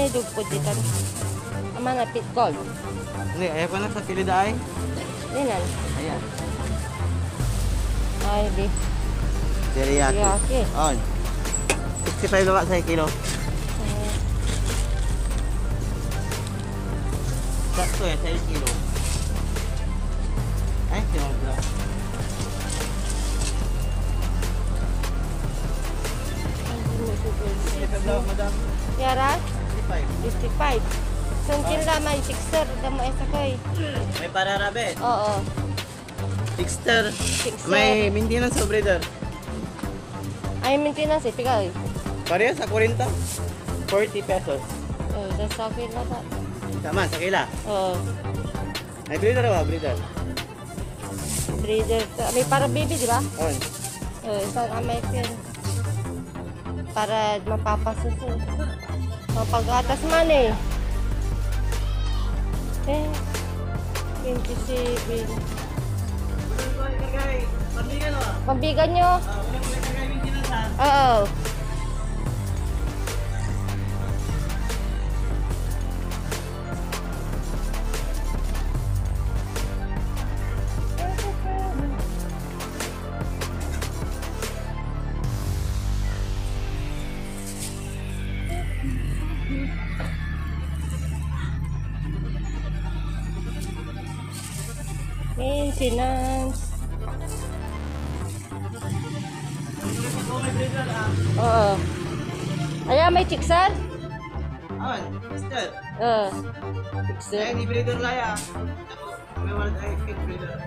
may dugpod dito. Ama na pit gold. Hindi, ayaw ko na sa pilida ay. Dinan. Ayan. Ay, di. Teriyaki. Teriyaki. On. 65 lang sa kilo. Sakto ya, sa kilo. Ay, kilo pula. Madam. Yara? 65. 55. Sunkin lamay, 6er. Damo esa koy. May pararabe. Oo. Fixter. Fixer. May maintenance o breeder. Ay, maintenance eh. Pigay. Pareha sa 40. 40 pesos. Oh, sa akin na ta. Tama, sa kila. Oo. May breeder ba? Breeder. Breeder. May para baby, di ba? On. Oo, isang American. Para mapapasuso. Mapag-atas man eh. 27. Pambigan nyo? Oo. Maintenance. Oo. Ayan, may chiksan? On. Fixter. Oo. Ay, Chiksan. ni breeder laya. May wala ay fit breeder.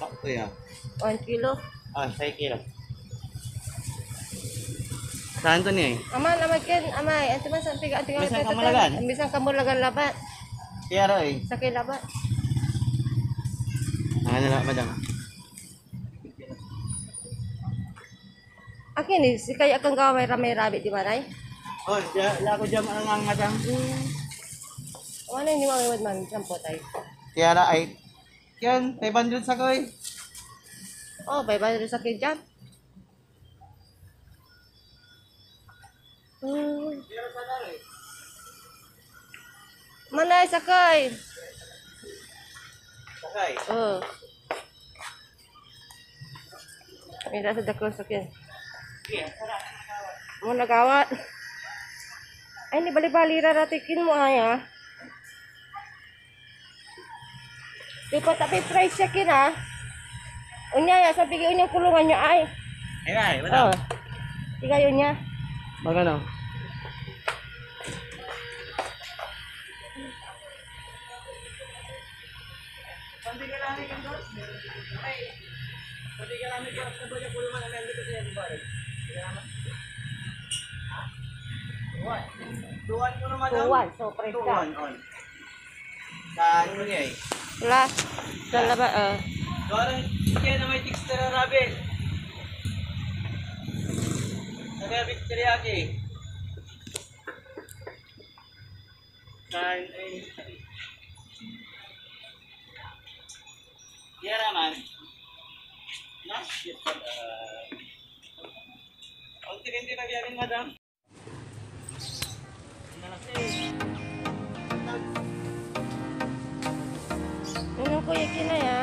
Sakto ya. 1 kilo. Ah, sa kilo. Saan to niya eh? Aman, amakin, amay. Ito man sa tiga, tiga. Bisan kamulagan? Bisan kamulagan labat. Kiyaro eh. Sa kilabat. Ano na, madam? Akin eh, si kaya kang gaway ramay rabbit, di ba, Ray? Oh, lako jam ang ang madam. Ano yung mawawad man, sampo tayo. Kiyara ay. Yan, 500 sa koy. Oh, bye bye sa akin dyan. Manay sakay. Sakay. Oh. Minta sa dakong sakyan. Mo nagawat. Ay, ni bali-bali raratikin mo ay ha. Di pa tapi price siya kin ha. Unya ya, sabi ko unyang kulungan niya ay. Ay, Oh. madam. Tiga yun niya. Magano? Pandi ka lang ikan dos. Ay. Pandi ka lang ikan sa banyak kulungan ang dito sa yung bahay. What? Tuwan mo na madam. Tuwan, so price ka. Tuwan on. Saan mo niya eh? Wala. Sa laba, Doon yan na may Fixter na rabbit. Rabbit teriyaki. Saan ay... Yan naman. Unti-unti na biyarin, madam. Ano ko yakin na ya?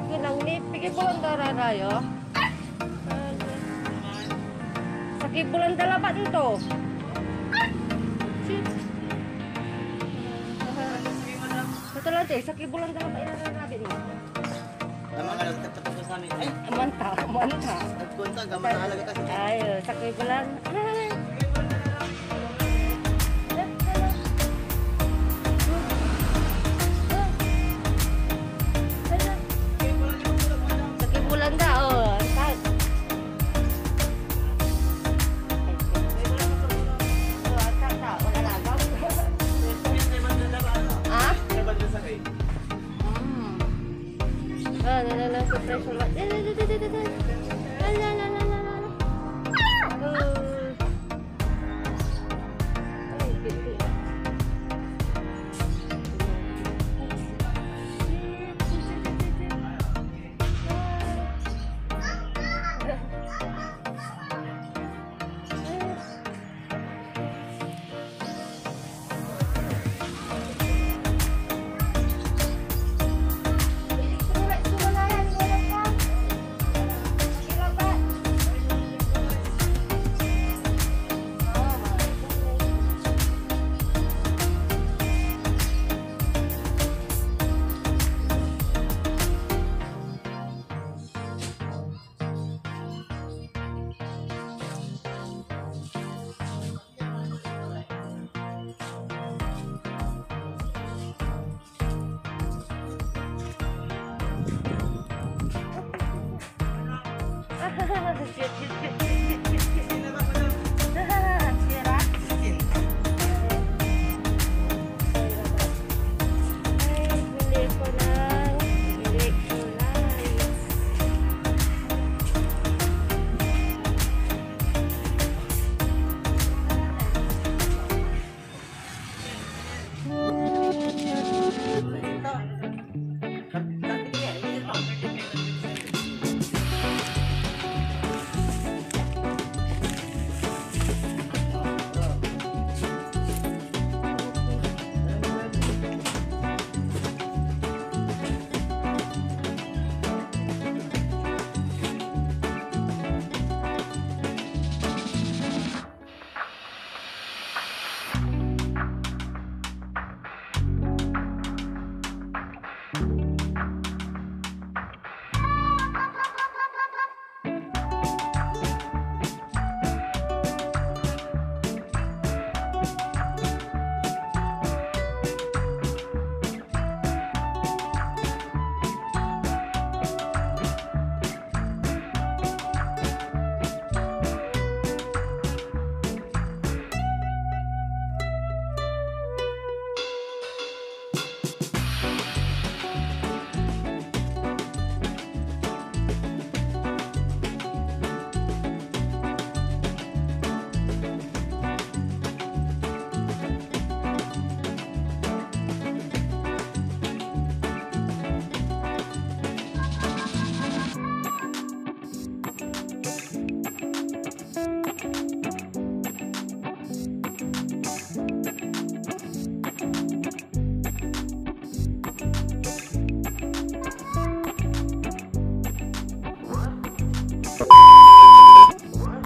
Kilang ni pigi bulan dararayo. Sakit bulan dalabat itu. Betul aja, sakit bulan dalabat ini mo. Tama ka lang, tapos sa amin. Ay! Mantap, mantap. Nagkunta, gaman na halaga kasi. Ayo, sakit bulan. Sakit bulan dah, oh. Sira. Ay, bili ko ng electrolytes.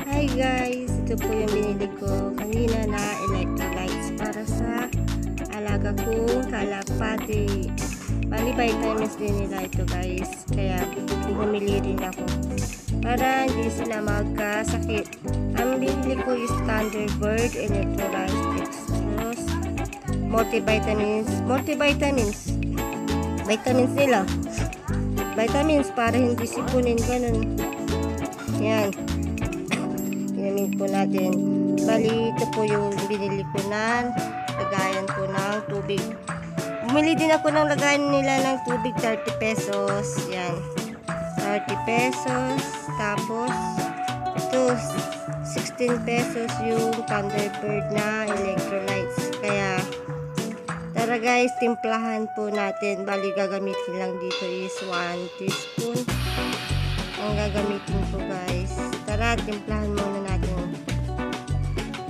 Hi guys, ito po yung binili ko kanina na electrolytes para sa alaga kong kalapati. Bali vitamins din nila ito guys, kaya bumili rin ako para hindi sila magkasakit. Ang binili ko is Thunderbird Electrolytes Dextrose Multivitamins vitamins nila, vitamins para hindi sipunin, ganun. Yan, ginamit po natin. Bali, ito po yung binili ko na lagayan ko ng tubig. Bumili din ako ng lagayan nila ng tubig, 30 pesos. Yan, 30 pesos. Tapos, ito, 16 pesos yung Thunderbird na electrolytes. Kaya, tara guys, timplahan po natin. Bali, gagamitin lang dito is 1 teaspoon. Ang gagamitin ko guys. Tara, timplahan muna natin.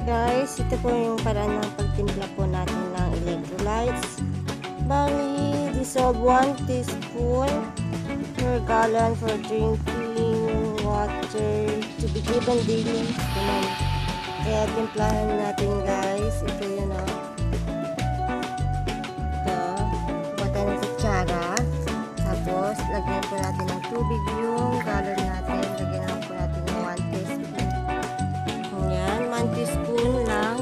Guys, ito po yung paraan ng pagtimpla po natin ng electrolytes. Bali, dissolve 1 teaspoon per gallon for drinking water to be given daily. Ganun. Kaya timplahan natin guys. Ito yun o. Ito. Bata ng kutsara. Tapos, lagyan po natin ng tubig yung galon natin. Lagyan po natin ng 1 teaspoon. Yan, 1 teaspoon lang.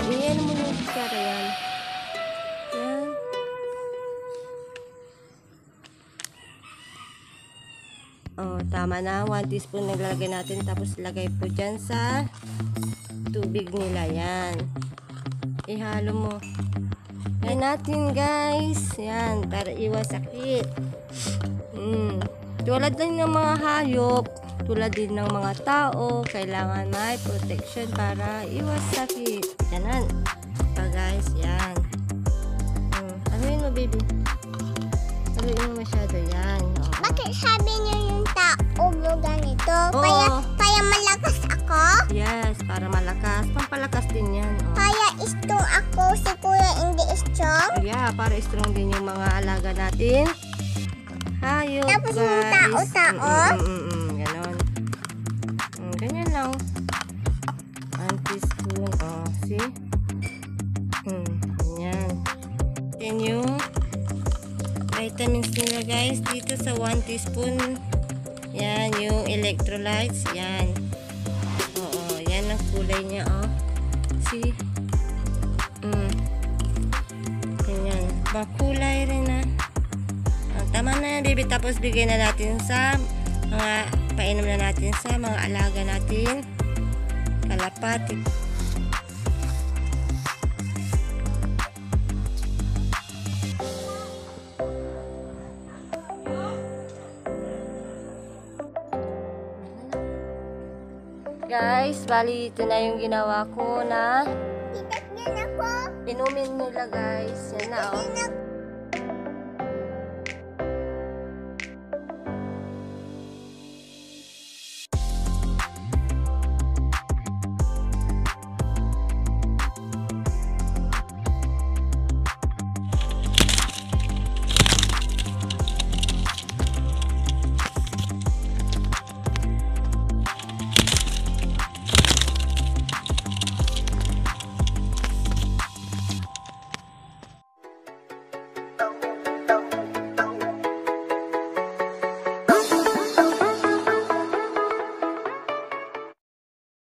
Ayan mo yung kutsara yan. Yan. Oh, tama na. 1 teaspoon naglalagay natin. Tapos, lagay po dyan sa tubig nila. Yan. Ihalo mo. Yan natin guys. Yan, para iwas sakit. Tulad din ng mga hayop, tulad din ng mga tao, kailangan may protection para iwas sakit. Yanan. Pa guys, yan. Haluin mo baby. Haluin mo masyado yan. Bakit sabi niyo yung tao mo ganito? Oo. para malakas. Pampalakas din yan. Oh. Kaya strong ako, si kuya hindi strong. Yeah, para strong din yung mga alaga natin. Hayop, Tapos yung guys. tao-tao? Ganon. Ganyan lang. 1 teaspoon. Oh, see? Ganyan. Then yung vitamins nila, guys. Dito sa 1 teaspoon. Yan, yung electrolytes. Yan. Oo, yan ang kulay niya, oh. See? Ganyan. Bakulay rin, ah. Tama na yan, baby. Tapos bigyan na natin sa mga painom na natin sa mga alaga natin. Kalapati. Guys, bali ito na yung ginawa ko na Tinagyan ako. inumin nila, guys. Yan na, oh.